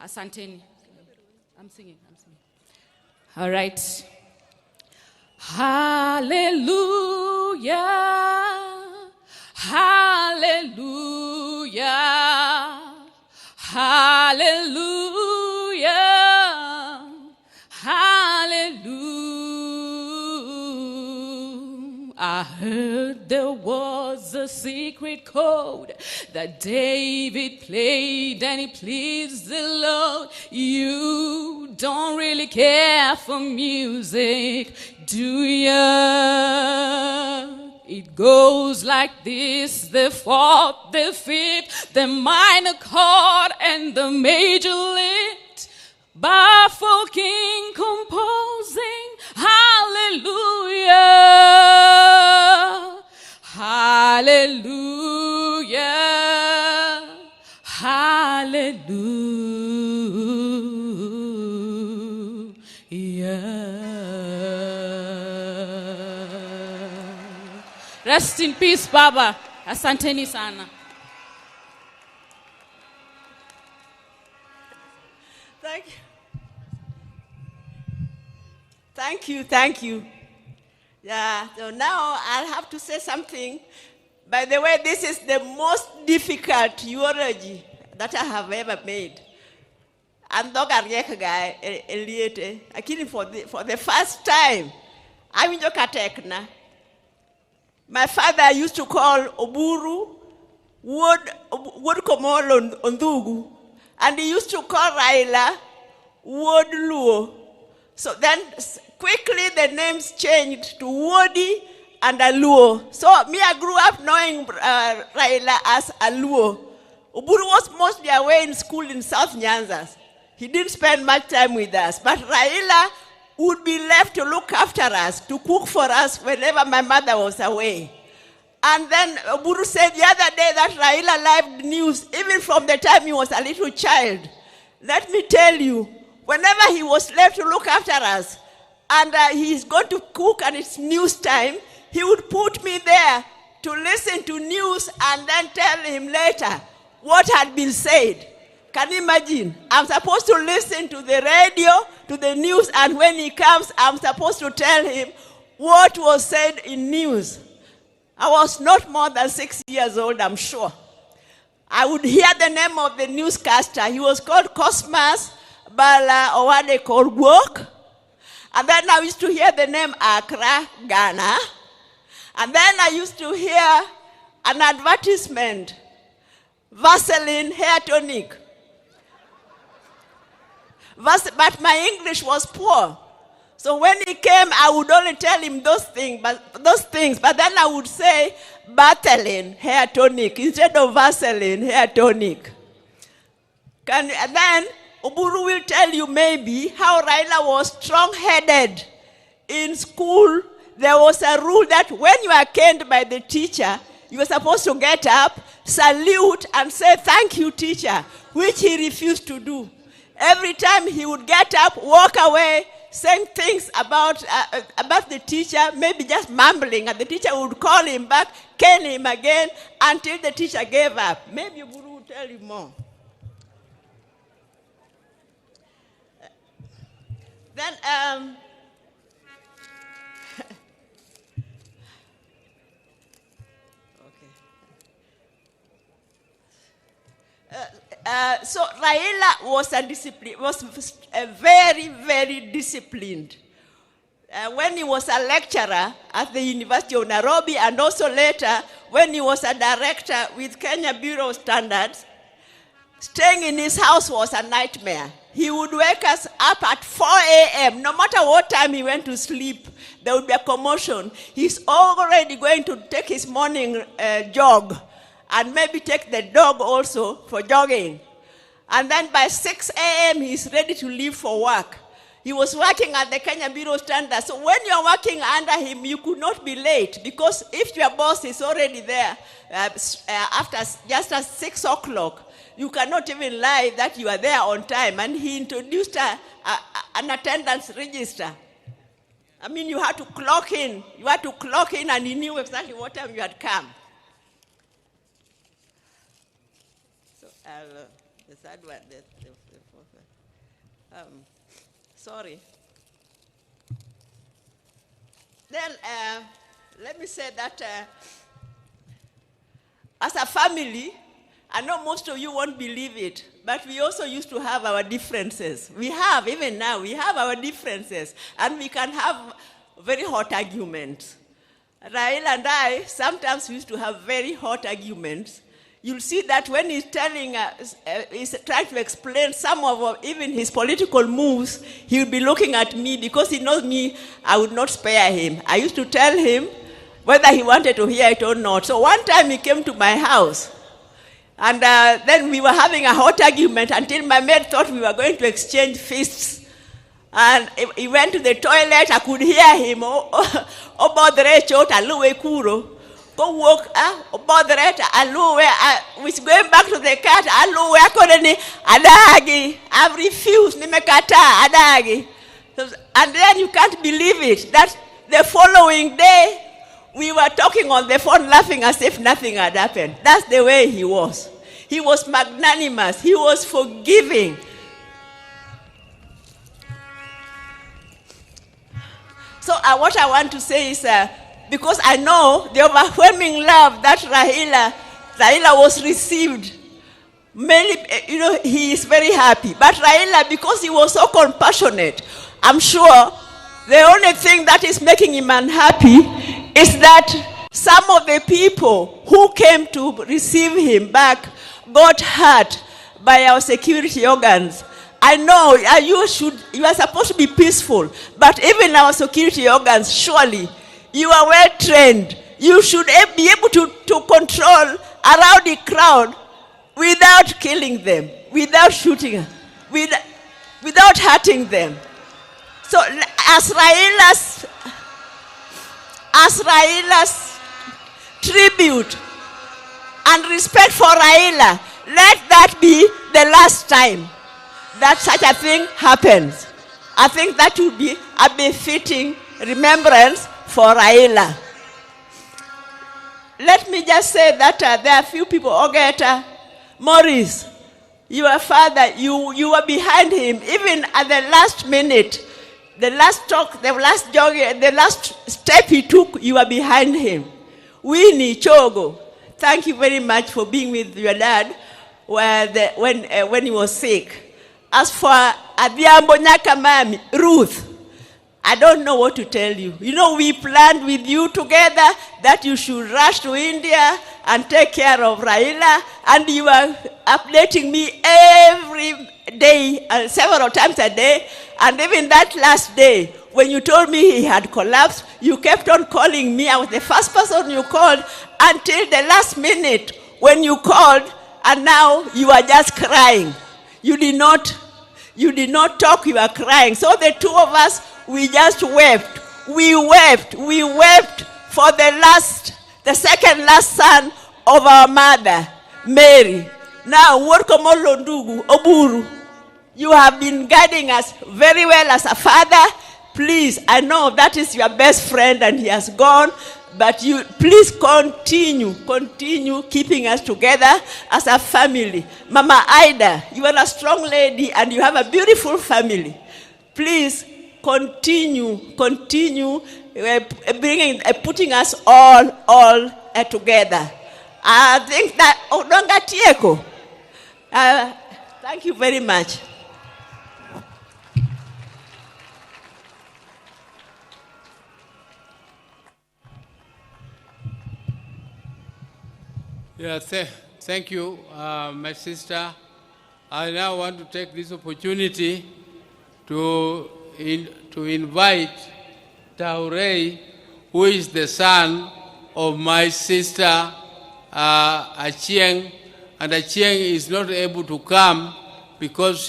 Asanteni. I'm singing. All right. Hallelujah. Hallelujah. Hallelujah. Hallelujah. I heard there was a secret chord that David played and it pleased the Lord. You don't really care for music, do ya? It goes like this: the fourth, the fifth, the minor chord, and the major lift. Baffled king composing, hallelujah, hallelujah, hallelujah. Rest in peace, Baba. Asanteni sana. Thank you. Thank you. Yeah, so now I'll have to say something. By the way, this is the most difficult eulogy that I have ever made. I'm not a guy, Akinyi, for the first time, I'm in Yokatekna. My father used to call Oburu Wod Komolo Ondugu, and he used to call Raila Wod Luo. So then quickly the names changed to Wodi and Aluo. So me, I grew up knowing Raila as Aluo. Oburu was mostly away in school in South Nyanza. He didn't spend much time with us. But Raila would be left to look after us, to cook for us whenever my mother was away. And then Oburu said the other day that Raila liked news, even from the time he was a little child. Let me tell you, whenever he was left to look after us, and he's going to cook and it's news time, he would put me there to listen to news and then tell him later what had been said. Can you imagine? I'm supposed to listen to the radio, to the news, and when he comes, I'm supposed to tell him what was said in news. I was not more than 6 years old, I'm sure. I would hear the name of the newscaster. He was called Cosmas Bala Owade Korgwok. And then I used to hear the name Accra, Ghana. And then I used to hear an advertisement, Vaseline hair tonic. But my English was poor. So when he came, I would only tell him those things. But then I would say, Vaseline hair tonic instead of Vaseline hair tonic. And then Oburu will tell you maybe how Raila was strong-headed. In school, there was a rule that when you are caned by the teacher, you were supposed to get up, salute, and say, thank you, teacher, which he refused to do. Every time he would get up, walk away, saying things about the teacher, maybe just mumbling, and the teacher would call him back, cane him again, until the teacher gave up. Maybe Oburu will tell you more. Then, so Raila was very, very disciplined. When he was a lecturer at the University of Nairobi, and also later when he was a director with Kenya Bureau of Standards, staying in his house was a nightmare. He would wake us up at 4 a.m. No matter what time he went to sleep, there would be a commotion. He's already going to take his morning jog and maybe take the dog also for jogging. And then by 6 a.m., he's ready to leave for work. He was working at the Kenya Bureau of Standards. So when you're working under him, you could not be late, because if your boss is already there after just at 6 o'clock, you cannot even lie that you are there on time. And he introduced an attendance register. I mean, you had to clock in. You had to clock in, and he knew exactly what time you had come. So, the third one, the Sorry. Then let me say that as a family, I know most of you won't believe it, but we also used to have our differences. We have, even now, we have our differences, and we can have very hot arguments. Raila and I sometimes used to have very hot arguments. You'll see that when he's telling us, he's trying to explain some of even his political moves, he'll be looking at me because he knows me, I would not spare him. I used to tell him whether he wanted to hear it or not. So one time he came to my house, and then we were having a hot argument until my maid thought we were going to exchange fists. And he went to the toilet. I could hear him. Go walk, which going back to the cat, adagi. I refused, adagi. And then you can't believe it, that the following day, we were talking on the phone, laughing as if nothing had happened. That's the way he was. He was magnanimous. He was forgiving. So what I want to say is, because I know the overwhelming love that Raila was received, he is very happy. But Raila, because he was so compassionate, I'm sure the only thing that is making him unhappy is that some of the people who came to receive him back got hurt by our security organs. I know you are supposed to be peaceful, but even our security organs, surely, you are well trained. You should be able to control a rowdy crowd without killing them, without shooting them, without hurting them. So as Raila's tribute and respect for Raila, let that be the last time that such a thing happens. I think that would be a befitting remembrance for Raila. Let me just say that there are a few people. Ogeta, Morris, your father, you were behind him. Even at the last minute, the last talk, the last jog, the last step he took, you were behind him. Winnie Chogo, thank you very much for being with your dad when he was sick. As for Adhiambo Nyakamami, Ruth, I don't know what to tell you. We planned with you together that you should rush to India and take care of Raila, and you are updating me every day, several times a day, and even that last day, when you told me he had collapsed, you kept on calling me. I was the first person you called until the last minute when you called, and now you are just crying. You did not talk, you were crying. So the two of us, we just wept. We wept for the second last son of our mother, Mary. Now, Workomolondugu, Oburu, you have been guiding us very well as a father. Please, I know that is your best friend and he has gone, but you please continue keeping us together as a family. Mama Ida, you are a strong lady and you have a beautiful family. Please continue putting us all together. I think that Odonga Tieko. Thank you very much. Yeah, thank you, my sister. I now want to take this opportunity to invite Taurei, who is the son of my sister Achieng, and Achieng is not able to come because